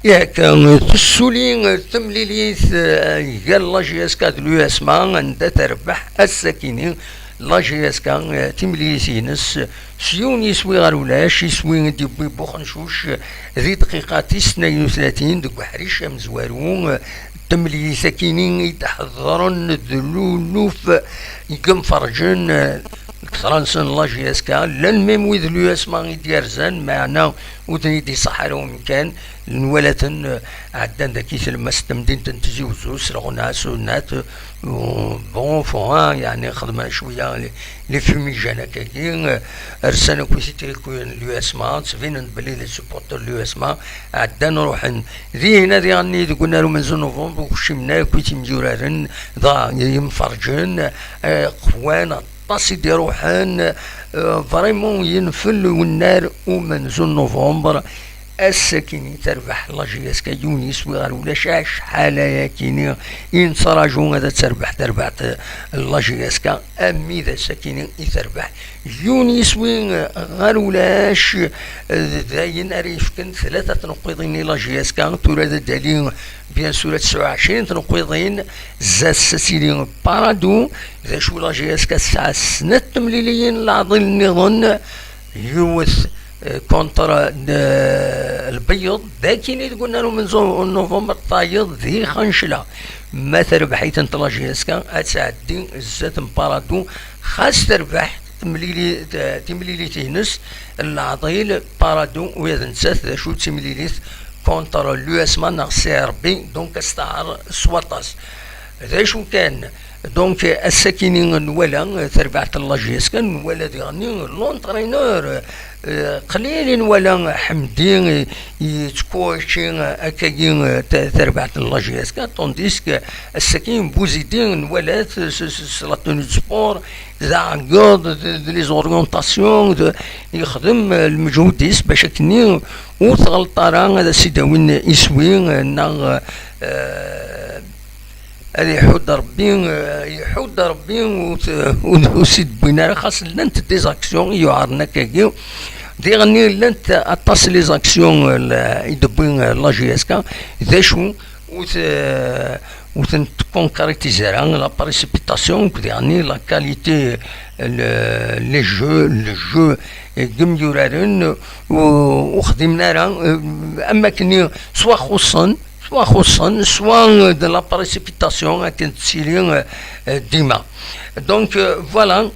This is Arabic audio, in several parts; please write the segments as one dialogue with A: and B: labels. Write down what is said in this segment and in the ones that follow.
A: ياك تسولين تمليليث قال لا جي اس كا دلو اسمان عند تربح السكينين لا جي اس كا تمليليثينس سيون يسوي غير ولاش يسوي ديبي بوخنشوش ذي دقيقة 32 دك حريش مزوارون تملي سكينين يتحضرن ذلولوف يقم فرجن فرنسا لا جي اس كا لان ميم ويذ لو اس ما يديرزان معنا ودني دي صحراء ومكان الولاتن عدان داكي لما ستمدين تنتزيوزو سرغنا سونات بون فوان يعني خدمنا شويه لي فوميجان هكاكي رسانا كويسي تريكوين لو اس ما تفين بلي لي سوبورتور لو اس ما عدان نروح ذي هنا ذي غني قلنا له من نوفمبر وشمنا كويتي مجورارن ضا يمفرجن قوان طاسي دي روحان فريمون ينفل والنار ومن نوفمبر السكيني تربح لا جي اس كا يونيس وغير ولا شحال ياكيني ينصراجون هذا تربح لا جي اس كا امي ذا سكيني يتربح يونيس غير ولاش ذاين ريفكن 3 تنقيضين لا جي اس كا تورا دالين بيان سورة 29 تنقيضين زاد ساسيلين بارادو ذا شو لا جي اس كا ساعة سنة تمليليين العضل النظن يوث كونتر البيض ذاكين قلنا له من نوفمبر طايض ذي خنشله ما تربحي تنطلا جيسكا اتساعدين الزات مباراتو خاص تربح تمليلي تينس العضيل بارادو ويذ نسات ذا شو تمليليت كونتر لو اس ما ناغ سي ار بي دونك استعار سواطاس ذا شو كان دونك الساكنين نولا تربعت الله جيسكا نولا ديغني لونترينور قليل ولا حمدين يتكوشين اكاين تربعت الله جيسكا طونديسك الساكين بوزيدين ولا سلاطون سبور زعقود لي زوريونطاسيون يخدم المجهوديس باش كني وثغلطارا هذا سيداوين يسوي ناغ هذا يحود ربي وسيد بينا خاص لانت دي زاكسيون يعارنا كاكيو دي غني لانت اطاس لي زاكسيون يدبين لا جي اس كا ذا شو وثن كونكريتيزيرا لا بريسيبيتاسيون يعني لا كاليتي لي جو كم يورارن وخدمنا اما كني سوا خصوصا سوا de la précipitation كانت تسيلين ديما دونك فوالا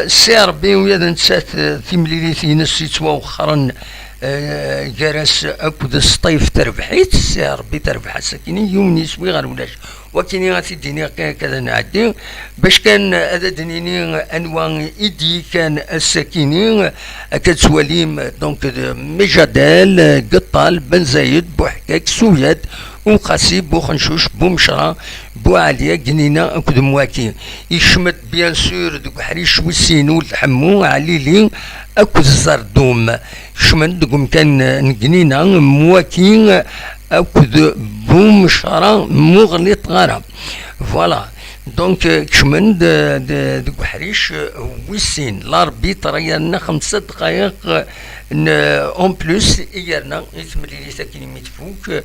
A: سي ار بي ويا نسات تيمليليتي نسي توخرا جرس اكد الصيف تربحيت سي ار بي تربح السكيني يومني سوي غير ولاش وكيني غاتي ديني كذا نعدي باش كان هذا دنيني انواع ايدي كان السكيني كتسواليم دونك ميجادال قطال بن زايد بوحكاك سوياد وقاسي بوخنشوش بومشرا بوعليا جنينه اكد مواكي يشمت بيان سور دوك حريش وسينو الحمو عليلي اكد الزردوم شمت دوك كان جنينه مواكين اكد بومشرا مغلط غرام فوالا دونك كشمن دوك حريش وسين لاربيتر يانا 5 دقائق اون بلوس يانا يتملي ساكن ميتفوك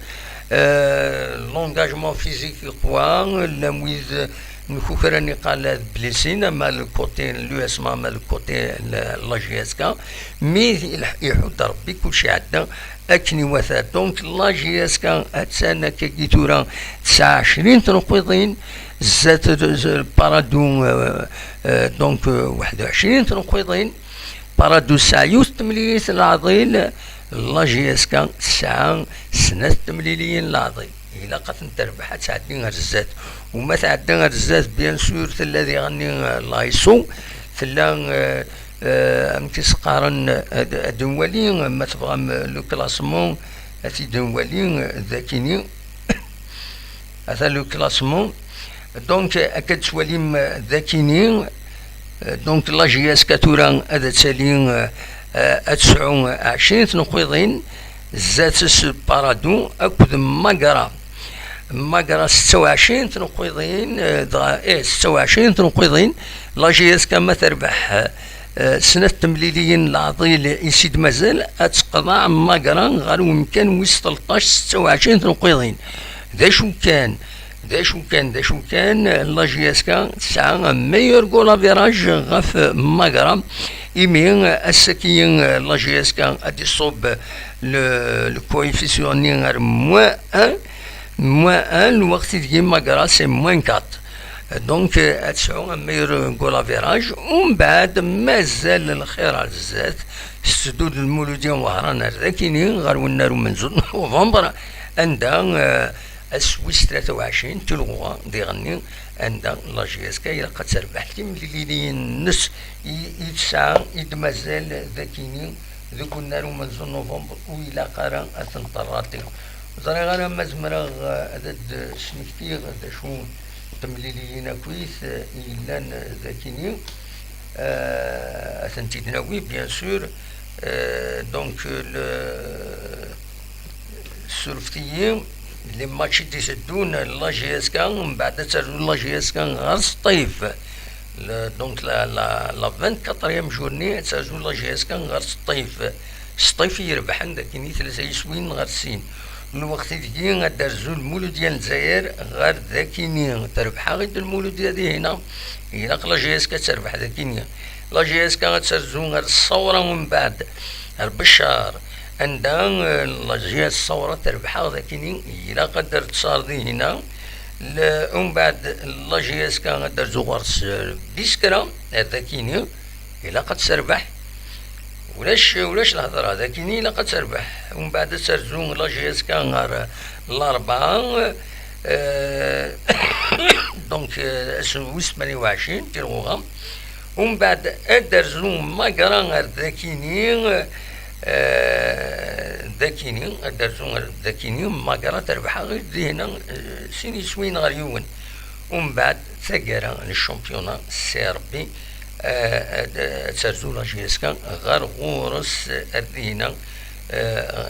A: لونغاجمون فيزيك قوى لمويز نشوف راني قال بليسين مع الكوتي لو اس ما مع الكوتي لا جي اس كا مي يحط ربي كلشي عندنا اكني وثا دونك لا جي اس كا اتسانا كي تورا 29 تنقيضين زات بارادو دونك 21 تنقيضين بارادو سايوس تمليليس العضيل لا جي اس كا 9 سنة تمليليين العضيل إلا قد تربح تعدي غير الزات وما تعدي غير الزات بيان سور الذي غني لايصو تلا امكيس قارن دولي ما تبغى لو كلاسمون هاتي دولي ذاكيني هذا لو كلاسمون دونك اكاد تواليم ذاكيني دونك لا جي اس كاتورا هذا تسالين 29 تنقيضين زات بارادو اكد ماكرا 26 تنقيضين 26 تنقيضين لا جي اس كما تربح سنة تمليليين العضيل يسيد مازال اتقضى ماكران غير ويمكن ويس 13 26 تنقيضين ذا شو كان لاجياسكا تسعة ميور جولا فيراج غاف ماكرا إيمين السكين لاجياسكا ادي صوب الكويفيسيون غير موان الوقت ديال ماكرا سي موان 4 دونك تسعو ميور جولا فيراج ومن بعد مازال الخير على الزات السدود المولودية وهران ذاكينين غير والنار منزل نوفمبر عندها السويس 23 تلغوا ديغني عندها لاجياسكا إلا قد تربح تيمليليين نس يتسعى يدمازال ذاكينين ذوك النار منزل نوفمبر وإلا قرا أثنطراتي زري غير مزمرة عدد سمكتير هذا شو تمليليين كويس إلا ذاكينين أثنتي تناوي بيان سور دونك السلفتيين لي ماتشي تيسدون لاجياسكا من بعد تسدون لاجياسكا غير الصيف دونك لا 24 جورني تسدون لاجياسكا غير الصيف يربح عندك كاين 3 يسوين غير السين الوقت ديالي غادرزو المولود ديال الجزائر غير ذاكيني تربح غير المولود ديالي هنا إلا لاجياسكا تربح ذاكيني لاجياسكا غتسرزو غير الصورة ومن بعد غير بالشهر عندها لاجياس الصورة تربحها ذاكيني إلا قدر تصاردي هنا ومن بعد لاجياسكا غادرزو غير بيسكرا ذاكيني إلا قد تربح ولاش الهضره ذاكيني إلا قد تربح ومن بعد ترزو لاجياسكا غير الأربعة دونك 28 تيروغا ومن بعد ادرزو ماكرا غير ذاكيني ادرزو غير ذاكيني ماكرا تربح غير هنا سيني سوين غير يون ومن بعد ثقرا للشامبيونا السيربي ترزو لاجياسكا غير غورس هنا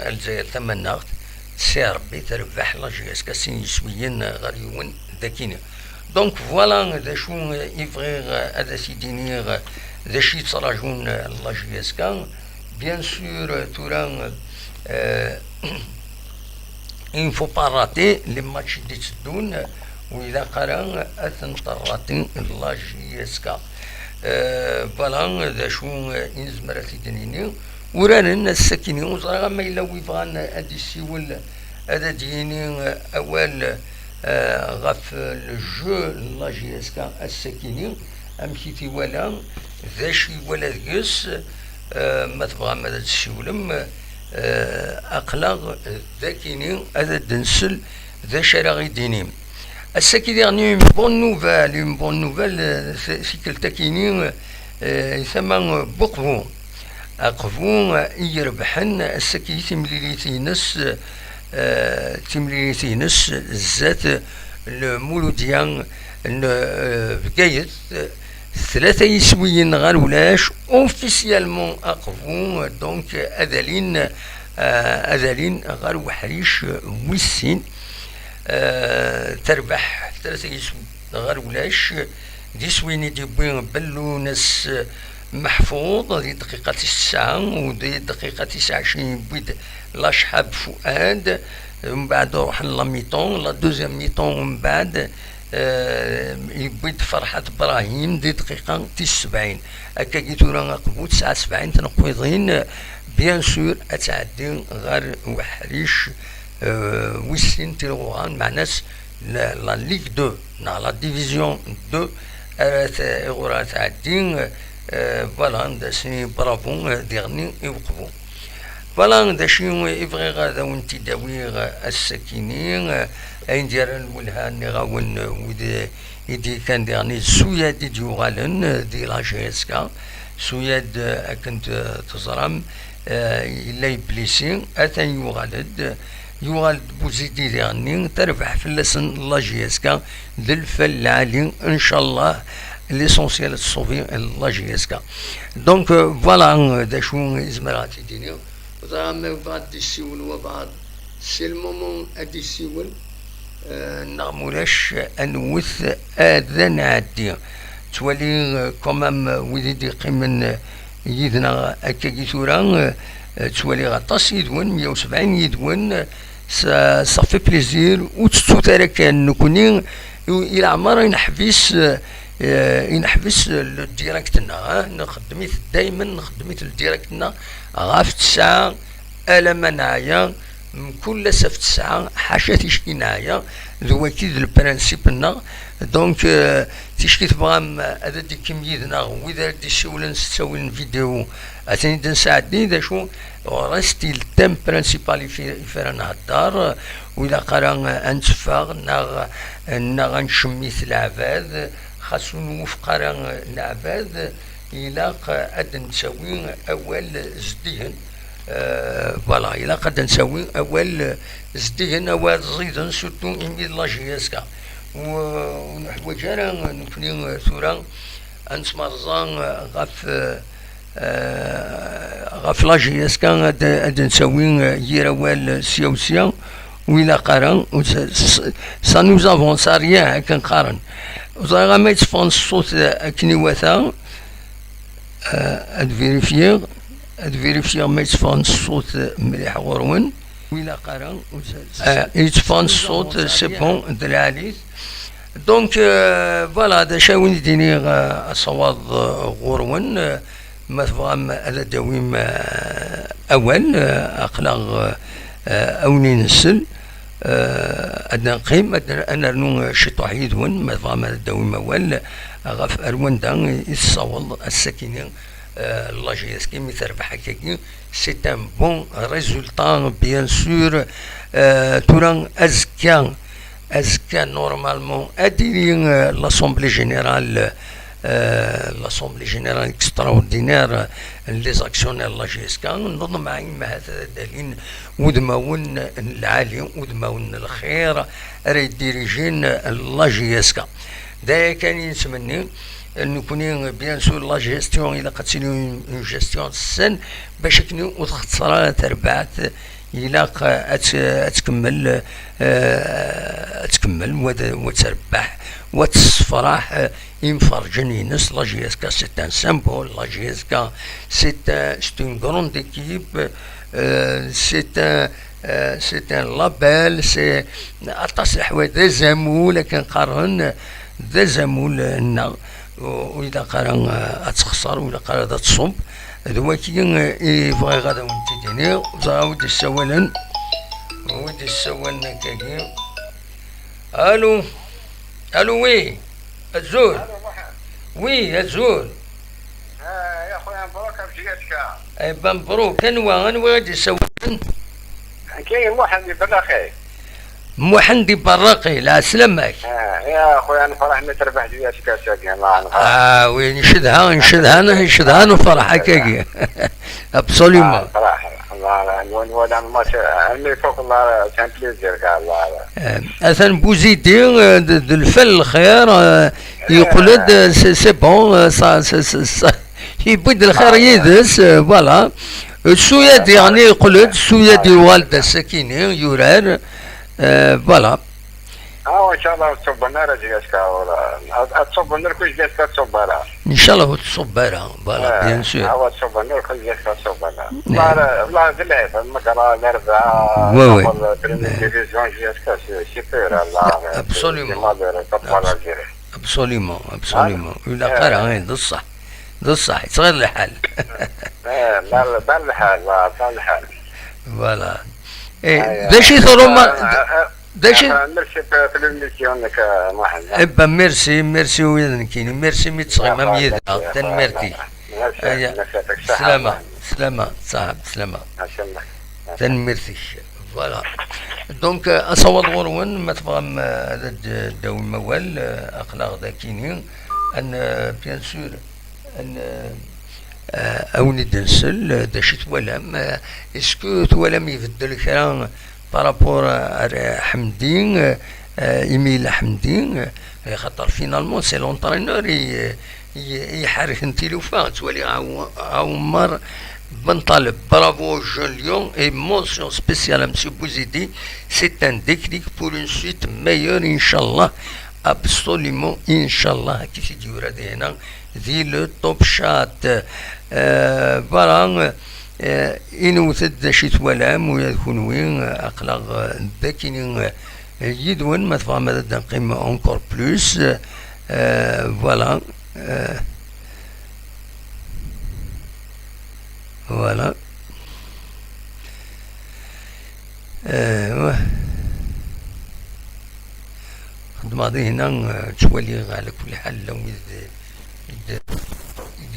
A: الجزائر ثمن سيربي تربح لاجياسكا سيني سوين غير يون ذاكيني دونك فوالا ذا شو يفغي هذا سيديني ذا شي تصراجون لاجياسكا بيان سور تورا il faut pas rater les matchs اللي تسدون وإذا قرا أثنطراتين لاجياسكا فوالا ذا شو ينزمر تيديني ورانا الناس ساكنين وزرا ما إلا ويبغان هادي السيول هذا ديني أول غف الجو لاجياسكا الساكنين أمشيتي ولا ذا شي ولا ذيس ما تبغى ماذا تسولم أقلاغ ذاكيني هذا دنسل ذا شراغي ديني الساكي ديرني بون نوفال في كلتاكيني ثم بقفو أقفو يربحن الساكي تمليليتينس الزات المولوديان بقايت 3 يسويين غير ولاش اوفيسيالمون اقفو دونك اذالين غير وحريش ويسين تربح 3 يسوي غير ولاش دي سويني دي بوين بلونس محفوظ دي دقيقة 9 ودي دقيقة 29 بيد لاشحاب فؤاد من بعد روح لا ميطون لا دوزيام ميطون من بعد يبيد فرحة إبراهيم دي دقيقة 79 هكا جيتو رانا قبو 79 تنقويضين بيان سور أتعدي غير وحريش ويسين تيروغان مع ناس لا ليغ 2 لا ديفيزيون 2 غورا تعدي فوالا داسني برافو ديغني يوقفو فوالا داشي يبغي غادا وانتي داوي الساكنين أين ديال الولهان غاون ود يدي كان ديرني سوياد دي يوغالن دي لاجياسكا سوياد كنت تزرم إلا يبليسي أتان يوغالد بوزيدي ديرني تربح في اللسن لاجياسكا ذي الفلالي إن شاء الله ليسونسيال تصوفي لاجياسكا دونك فوالا دا شو إزمراتي ديني وزرم بعد السيول وبعد سي المومون أدي السيول نغمولاش انوث اذان عادي تولي كمام وليدي قيمن يدنا هكاكي ثورا توالي غطاس يدون 170 يدون صافي بليزير وتستو ترى كان نكوني الى عمر ينحبس ديريكتنا نخدميت دائما نخدميت ديريكتنا غاف 9 الا منايا من كل سفت 9 حاشا تيشكي نايا ذو اكيد البرانسيبنا دونك تيشكي تبغى هذا دي كميدنا واذا دي سولن تسوي فيديو اتاني نساعدني ذا شو رستي التيم برانسيبال في رانا الدار وإذا قرا انتفاغ نا غنشميت العباد خاصو نوفق العباد إلا قد نسوي أول زديهن فوالا إلا قد نسوي أول زديهن أول زيدن سورتو إمي لاجياسكا ونحوج أنا نكوني ثورا أنسمرزان غاف لاجياسكا أد نسوي يير أول سيوسيا وإلا قارن سا نوز افونس ريان كنقارن وزاغا ما يتفون الصوت كني واثا اد فيريفيغ ما يتفون الصوت مليح غورون وإلا قارن يتفون الصوت سي بون دراليس دونك فوالا هذا شاوين يديني اصوات غورون ما تفهم هذا دويم اول اقلاغ اوني نسل أدنى قيم أنا رنو شطوح يدون ما فهم الدوم أول غاف أروان دان يتصول السكينين لاجيسكي مثل بحكاكي سي ان بون ريزولطان بيان سور توران أزكا نورمالمون أديرين لاسومبلي جينيرال l'Assemblée générale extraordinaire les actionnaires de la GSK ننظم معين ما هذا الدليل ودماون العالي ودماون الخير راي ديريجين لا GSK دا كان يسمني نكوني بيان سور لا جيستيون الى قد سيني اون جيستيون السن باش كني وتختصر تربعت الى تكمل وتربح وتصفراح ينفرجني نس لا GSK سي ان سامبول لا GSK سي اون غروند ايكيب سي ان لابيل سي اطاس الحوايج ذا زامول كنقارن ذا زامول لنا وإذا قارن أتخسر وإذا قارن تصب ذوكي يبغي غادا ونتيني زاود السوالن ودي السوالن كاكي الو وي الزول وي الزول
B: يا خويا مبروك في جهتك
A: اي مبروك انوا غادي السوالن
B: كاين محمد بالخير
A: محندي براقي لا سلامك
B: يا خويا نفرح ما تربح جياتك كاساكي الله
A: وين نشدها نفرح هكاكي ابسوليومون
B: صراحه الله نولى الماتش علمي فوق الله كان بليزير كاع الله
A: اثن بوزيدي الفل الخير يقول سي بون يبد الخير يدس فوالا السويد يعني يقول السويد والده السكينه يورار فوالا
B: ان شاء الله تصب النار جياسكا ولا تصب النار كل جياسكا تصب لها
A: ان شاء الله تصب لها فوالا بيان سور
B: تصب النار كل جياسكا تصب لها والله بالله المقرا الاربعاء
A: وي
B: ديفيزيون جياسكا سيبر الله
A: ابسوليومون ولا قرا غير ذا الصح صغير الحال
B: لا بالحال
A: فوالا ذا شي ثروما داشي
B: ميرسي في الميسيون
A: ابا ميرسي وين كاين ميرسي ميتصغي ما ميدا تنمرتي سلامة صاحب سلامة تنمرتي فوالا دونك اصوات غورون ما تبغى هذا الدوي موال اخلاق ذا كاينين ان بيان سور ان اوني دنسل داشي توالم اسكو توالم يبدل كلام بارابور حمدين ايميل حمدين خاطر فينالمون سي لونطرينور يحرك نتيلوفا تولي عمر بن طالب برافو جون ليون اي مونسيون سبيسيال ا مسيو بوزيدي سي ان ديكليك بور اون سويت ميور ان شاء الله ابسوليمون ان شاء الله كيف يدير هنا ذي لو توب شات برا إنوثد شي توالام ويكون وين أقلق ذاكين يدون ما تبغى ماذا نقيم أونكور بلوس فوالا فوالا خدمة هنا تولي على كل حال لو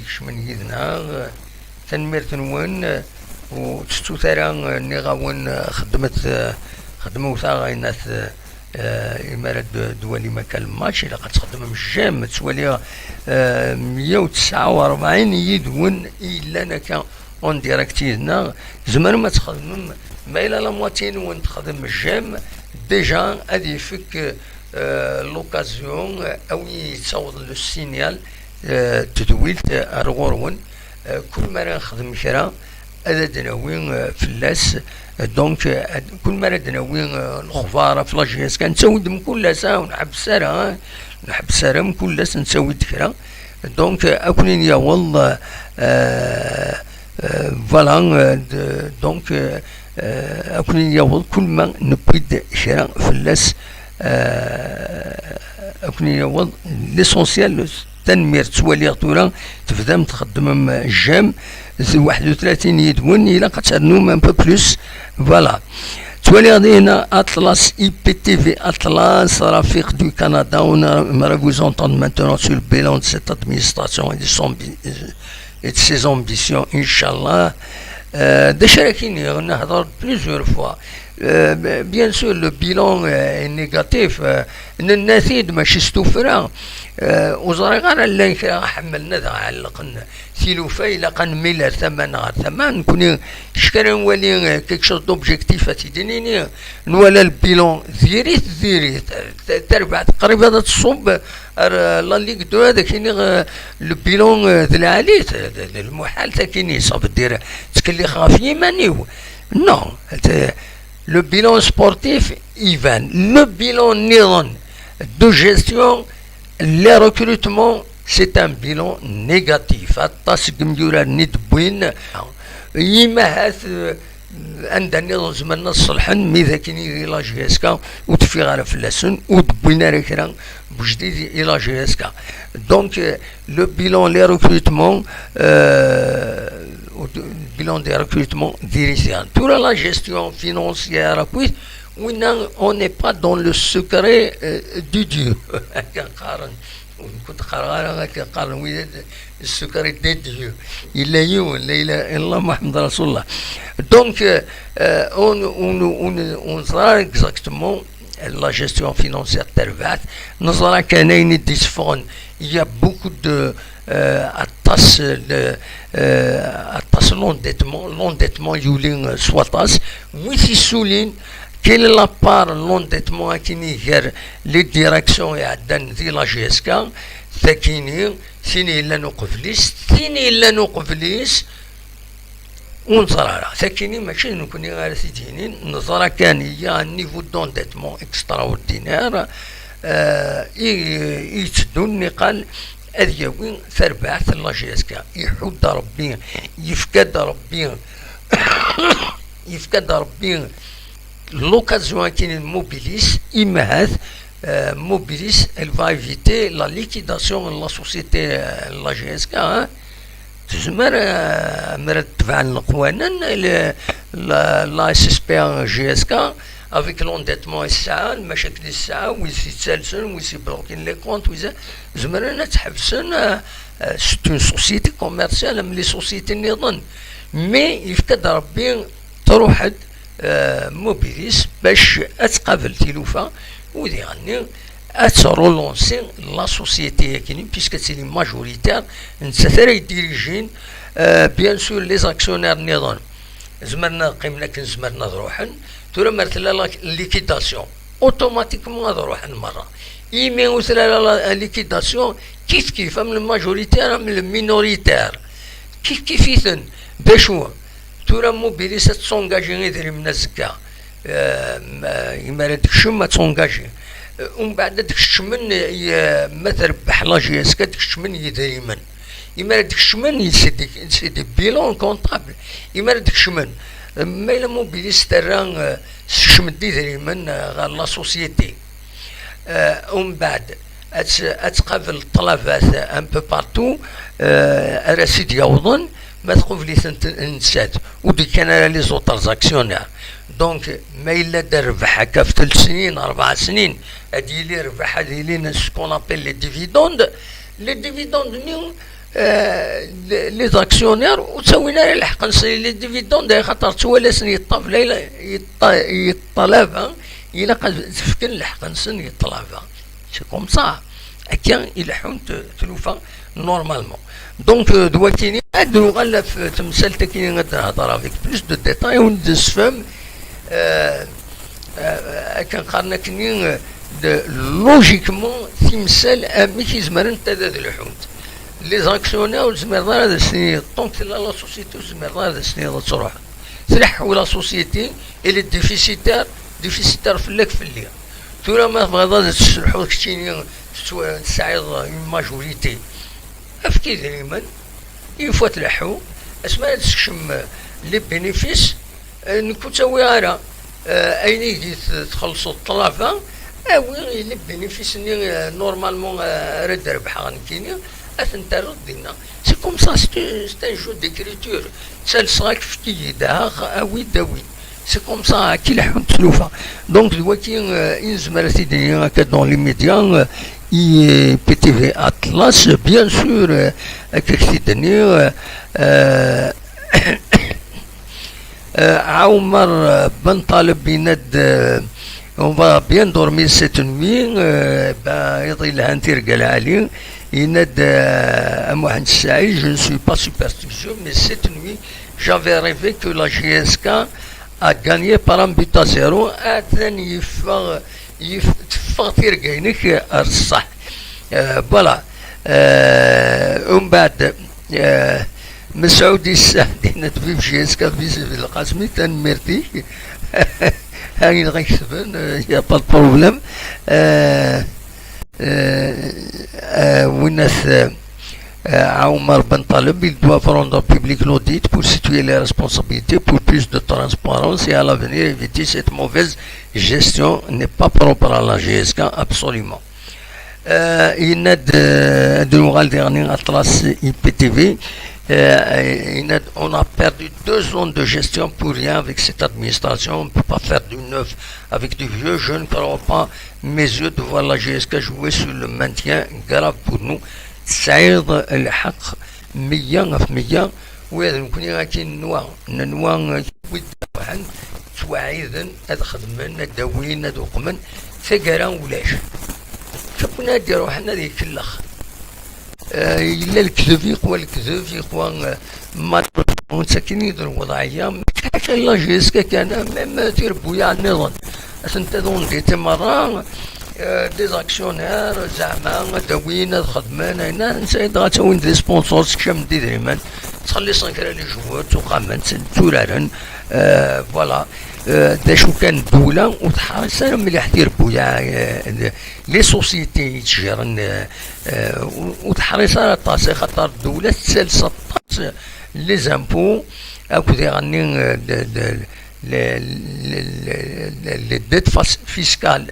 A: يشمن يدنا تنمير تنون وتستو ثرا نغاون خدمة وثاغا الناس إمارة دولي مكان الماتش إلا قد تخدم مجام تولي 149 يدون إلا نكا اون ديريكتيزنا زمان ما تخدم ما إلا لا مواتين وين تخدم مجام ديجا هادي يفك لوكازيون أو يتصور لو سينيال تدويلت أرغورون كل مرة نخدم كرا هذا دناوين فلاس دونك كل مرة دناوين الخفارة في لاجياس كان نسود كل ساعة ونحب سارة من كل ساعة نسود كرا دونك أكونين يا والله فوالا دونك أكونين يا والله كل ما نبيد كرا فلاس أكونين يا والله ليسونسيال تنمير توالي طورا تفدم تخدم الجام 31 يدون إلا قتلنوم ان بو بلوس فوالا توالي غادي هنا أطلس اي بي تي في أطلس رفيق دو كندا on vous entendre maintenant sur le bilan de cette administration et de ses ambitions Inch'Allah déjà راكين نهضر plusieurs fois bien sûr le bilan est négatif النتيجة ماشي استوفرا وزارة غير اللي حملنا ذا علقنا سيلوفا إلا قن ميلا ثمن غير ثمن كوني شكرا نولي كيك شوز دوبجيكتيف تيدينيني نولا البيلون ذيريت تربع تقريبا هذا تصب لا ليك دو هذا كيني البيلون ذي العالي المحال تاكيني صاب دير تكلي خاف يمانيو نو le bilan sportif Ivan le bilan نظام de gestion les recrutements c'est un bilan négatif الطاس كمديورا ندبوين يما هاث عندنا نظام زماننا الصلحن ميذا كيني إلى جيسكا وتفي غير فلاسن ودبوينا ركرا بجديد إلى جيسكا دونك لو بيلون لي ريكروتمون bilan des recrutements dirigeants. Pour la gestion financière, on n'est pas dans le secret du Dieu. Le secret des dieux. Il est où? Allah Muhammad Rasulullah. Donc, on sera exactement la gestion financière tervate. Nous aurons qu'un disfone. Il y a beaucoup de l'endettement يولين سواتاس ويسي سولين كاين لا بار l'endettement كيني غير لي ديريكسيون يعدن ذي لا جيسكا ثاكيني ثيني إلا نوقفليس ونصرا ثاكيني ماشي نكوني غير ثيتيني نصرا كان يا نيفو دونديتمون اكسترا اوردينير يتدون قال أذيوين ثربعت الله جيسكا يحود ربي يفقد ربي l'occasion كاين الموبيليس إمهاث موبيليس elle va éviter la liquidation de la société la GSK تزمر مرتبع القوانين لا SSP GSK avec l'endettement الساعة المشاكل الساعة ويسي تسلسل ويسي بلوكين لي كونت ويسي زمرنا تحبسن c'est une société commerciale من لي سوسيتي نظن مي يفقد ربي تروح موبيليس باش اتقابل تلوفا ودي غني اترولونسي لا سوسيتي كاينين بيسكو سي ماجوريتير نتسثر يديريجين بيان سور لي زاكسيونير نظن زمرنا قيمنا كن زمرنا روحن تورا مرتلا ليكيداسيون اوتوماتيكمون روح المره يمي وثلا لا ليكيداسيون كيف من الماجوريتير من المينوريتير كيفيثن باشو تورا موبيليس تسونجاجي غير من الزكا يما داك الشيء ما تسونجاجي ومن بعد تكشمن ما تربح لا جي اس كا تكشمن يدريمن يما تكشمن يسيدي بيلون كونطابل يما تكشمن ما إلا موبيليست راه تكشمن يدريمن غير لا سوسيتي ومن بعد اتقابل الطلبات ان بو بارتو راسيد يوضن ما تقبلي نسات ودي كان لي زوتر زاكسيونير دونك ما الا دار ربح هكا في 3 سنين 4 سنين هادي لي ربح هادي لي سكون ابيل لي ديفيدوند نيو لي زاكسيونير وتسوينا الحق نصلي لي ديفيدوند خاطر توالسن يطلب يطلب الا قد تفكر الحق نسن يطلب سي كوم سا هكا يلحون تلوفا نورمالمون دونك دلوقتي نديرو غالا في تمثال كي نهضر افيك بلوس دو ديتاي وندسفهم كنقارن كني لوجيكمون تمثال امي كيزمر انت هذا الحوت لي زاكسيونير زمر هذا السنين دونك لا سوسيتي زمر هذا السنين تروح تلحوا لا سوسيتي اللي ديفيسيتار في اللك في الليل تورا ما بغا تشرحوا كتيني تساعد ماجوريتي افكي دائما يفوا تلحوا اسماء تكشم لي بينيفيس نكون تسوي غير اين يجي تخلصوا الطلبه اوي لي بينيفيس نورمالمون رد ربح غنكيني اثنت ردينا سي كوم سا سي ان جو ديكريتور تسالسغاك في كيدها اوي داوي سي كوم سا كي لحون تلوفا دونك دلوقتي ينزمر سيدي هكا دون لي ميديا IPTV Atlas, bien sûr, Aoumar Ben Taleb on va bien dormir cette nuit, il a un tir galali, je ne suis pas superstitieux, mais cette nuit, j'avais rêvé que la GSK a gagné par un but à 0, يفطر كاينك الصح فوالا ومن بعد مسعودي السعدي في جيسكا في القاسمي تنمرتي هاني غيكسبن يا با بروبليم والناس Aoumar Ben Taleb, il doit rendre public l'audit pour situer les responsabilités pour plus de transparence et à l'avenir éviter cette mauvaise gestion n'est pas propre à la GSK absolument. Il a de l'oral dernier Atlas IPTV. On a perdu 2 ans de gestion pour rien avec cette administration. On ne peut pas faire du neuf avec du vieux. Je ne crois pas mes yeux de voir la GSK jouer sur le maintien grave pour nous. تسعيد الحق 100% وهذا نكون غادي ننوى واحد توعيدا هاد خدمنا داوين دوقمن ثقرا ولاش شكون نديرو حنا ذيك الاخ الا الكذب يقوى ما مساكين يديروا وضعيه ما كاينش الا جيسكا كان ما تيربويا على النظام انت دون ديتي مره دي زاكسيونير زعما داوين خدمان هنا نسيت غاتسوين دي سبونسورز كشم دي دريمان تخلي صنكرا لي جوار تقامن تورارن فوالا داشو كان الدولة وتحرص مليح تيربو لي سوسيتي يتجرن وتحرص على الطاسي خاطر الدولة تسالس الطاس لي زامبو اكو غني les dettes fiscales,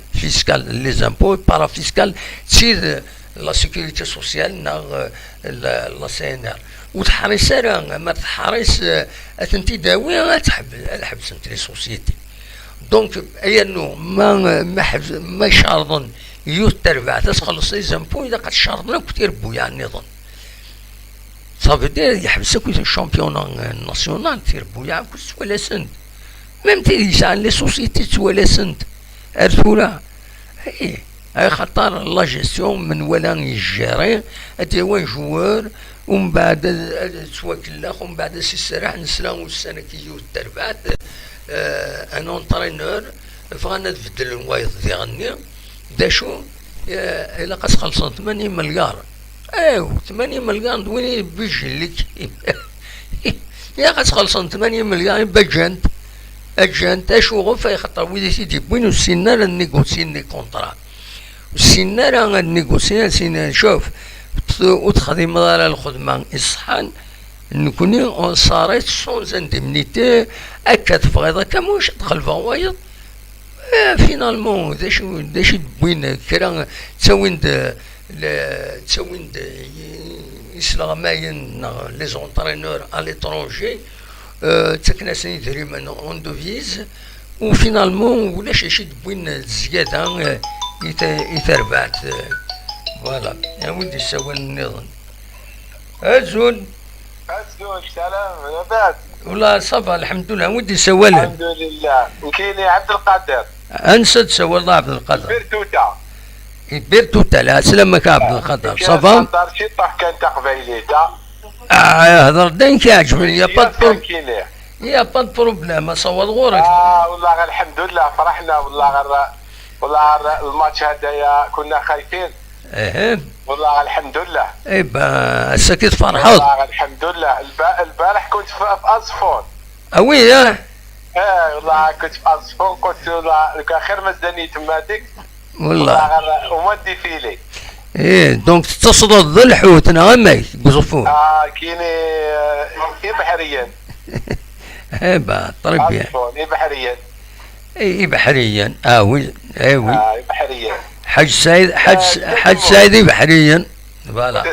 A: les impôts parafiscales, c'est la sécurité sociale, la CNR. وتحرص ما تحرص أنتي داوي الحبس أنت لي سوسيتي. دونك أي أنه ما شارضن يتربع تخلص لي زامبو إذا قد شارضنا كتير بويا النظام. صافي دير يحبسك في الشامبيون ناسيونال تير بويا كل ولا سنت. ميم تيجي عن لي سوسيتي تولى سنت ارثولا هاي خطر لا جيستيون من ولا يجاري اتيوان جوار ومن بعد توكل ومن بعد سيسرح نسلام والسنه كيجيو التربعات ان اونترينور فغانا تبدل الوايض ديالني داشو الا قاس خلصان 8 مليار 8 مليار وين بيجي لك يا قاس خلصان 8 مليار بجنت اجان تاشو غفا يخطر ويدي سيدي بوينو السنة لنيغوسي ني كونطرا سينا راه النيغوسيان سينا نشوف وتخدم على الخدمة إصحان نكوني صارت سونز اندemnité هكا تبغيض هكا موش تدخل فوايض فينالمون داش تبوين كرا تساوين إسلاميين لي زونترينور à l'étranger تكناسين دريما اون دوفيز وفينالمون ولاش شي تبوين زيادة يتربعت فوالا يا ولدي سوا النظام أزول
C: سلام لاباس
A: والله صافا الحمد لله ودي سواله
C: الحمد لله وكيني عبد القادر
A: انسد سوا الله عبد القادر
C: بيرتوتا
A: بيرتوتا لا سلامك عبد القادر صافا
C: صافا شي طاح كانت قبيليتا
A: هضر داين كيعجبني يا با بروبليم صوت غورك
C: والله غير الحمد لله فرحنا والله غير الماتش هدايا كنا خايفين والله غير الحمد لله
A: ايبا سكت فرحوط
C: والله غير الحمد لله البارح كنت في أزفون
A: اوي
C: والله كنت في أزفون قلت والله كان خير مزاني تما ديك
A: والله
C: غير وما ديفيلي
A: دونك تصدد الحوت نغمي قصفون
C: كايني بحريا
A: ايبا طريب
C: أزفون بحريا
A: بحريا اوي
C: بحريا
A: حج سايد بحريا فوالا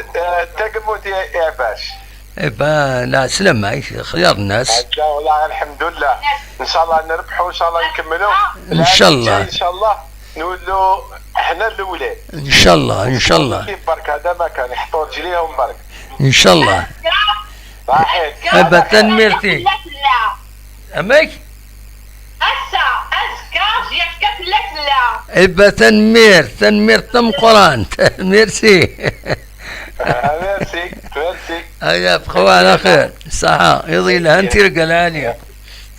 C: تقمت يا باش
A: ايبا لا سلام عايش خيار الناس
C: والله الحمد لله ان شاء الله نربحوا ان شاء الله نكملوا
A: ان شاء الله
C: ان شاء الله نولوا احنا الاولين
A: ان شاء الله ان شاء الله
C: كيف برك هذا ما كان يحطوا رجليهم برك
A: ان شاء الله
C: صحيح
A: ابا تنميرتي امك ابا تنمير تم قران ميرسي
C: ميرسي
A: هيا بخوا على خير صحة يضي لها انت رجلانية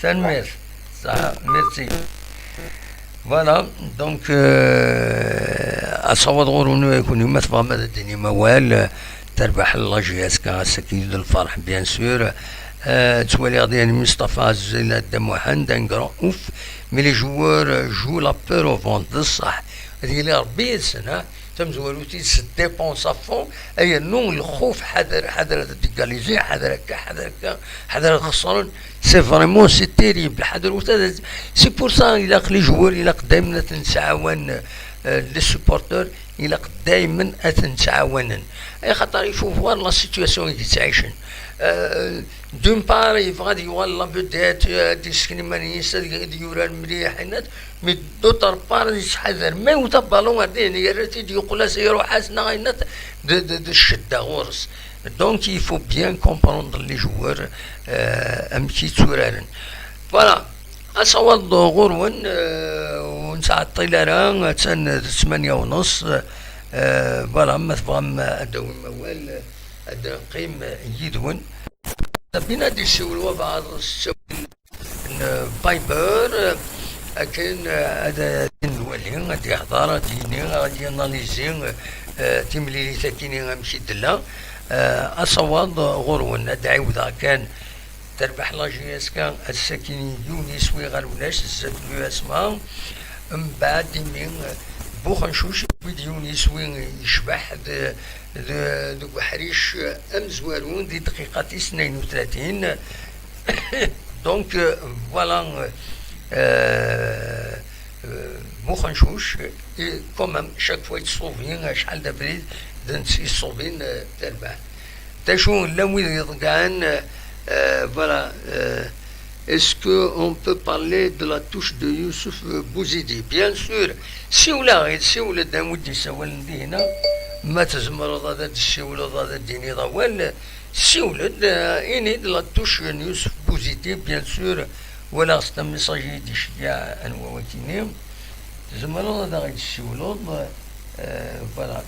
A: تنمير صحة ميرسي فوالا دونك اصوات غورونو يكون يوم تفهم هذا الدنيا موال تربح الله جياسكا سكيد الفرح بيان سور تولي غادي يعني مصطفى عزيز دموحان دان كرون اوف مي لي جوار جو لا بور او فون الصح هذه اللي ربي السنه تمزولوتي ديبونس افون اي نون الخوف حذر ديكاليزي حذر خسران سي فريمون سي تيريبل حذر سي بور سا الى لي جوار الى دائما تنتعاون لي سوبورتور الى دائما تنتعاون اي خاطر يشوفوا لا سيتوياسيون اللي تعيشن دون بار يبغى يوالله بدات ديسكني مانيس يورا المليح مي دوتر بار يتحذر ما يتبالون هذين يرتي يقول سيروح حسنا غينات الشده غورس دونك يفو بيان كومبروندر لي جوار امشي تورارن فوالا اصوات غورون ونساع الطيلة تسن 8:30 فوالا ما تبغى ادوي موال قيم يدون بينا دي سولوا بعض بايبر كاين هذا الولي غادي يحضر ديني غادي يناليزي تيملي لي ساكنين غنمشي دلا اصوات غورون هذا عاود كان تربح لاجياس كان الساكنين يونس ويغال ولاش الزاد لو اسماء من بعد من بوخنشوش يونس وين يشبح ذو حريش امزوارون دي دقيقة 32 دونك فوالا بوخنشوش كومام شاك فوا يتصوفين شحال دابريد يصوفين تربح تاشو لو يضقان voilà. Est-ce qu'on peut parler de la touche de Youssouf Bouzidi? Bien sûr. Si vous l'avez ودي سوال هنا ما تزمر هذا السيول هذا الديني ضوال سيولد إني de la touche Youssouf Bouzidi bien sûr ولا c'est un messager دي شيا أنوا وكيني تزمر هذا غير السيول voilà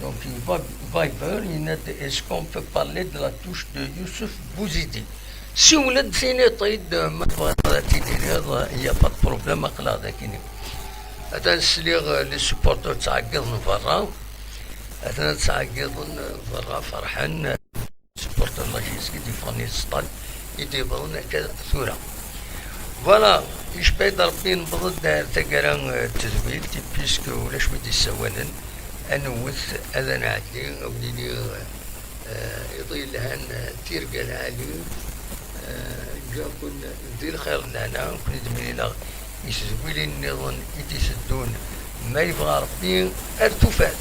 A: donc Viber, est-ce qu'on peut parler de la touche de Youssouf Bouzidi? Si vous l'êtes fini, il n'y a pas de problème avec la dakini. Les supporters تعقدن برا أثناء تعقدن برا فرحان supporters لاجيسكي دي فاني ستاد يديبون كذا ثورة فوالا إيش بيد ربي نبض دار تقرا التزويل بيسك ولاش بدي السوانن أنوث هذا نعدي أوليني يطيل لهن تيرقى العالي جا كن ندير خير لنا كن دمينا يسزويل النظام يتسدون ما يبغى ربي ارتفاد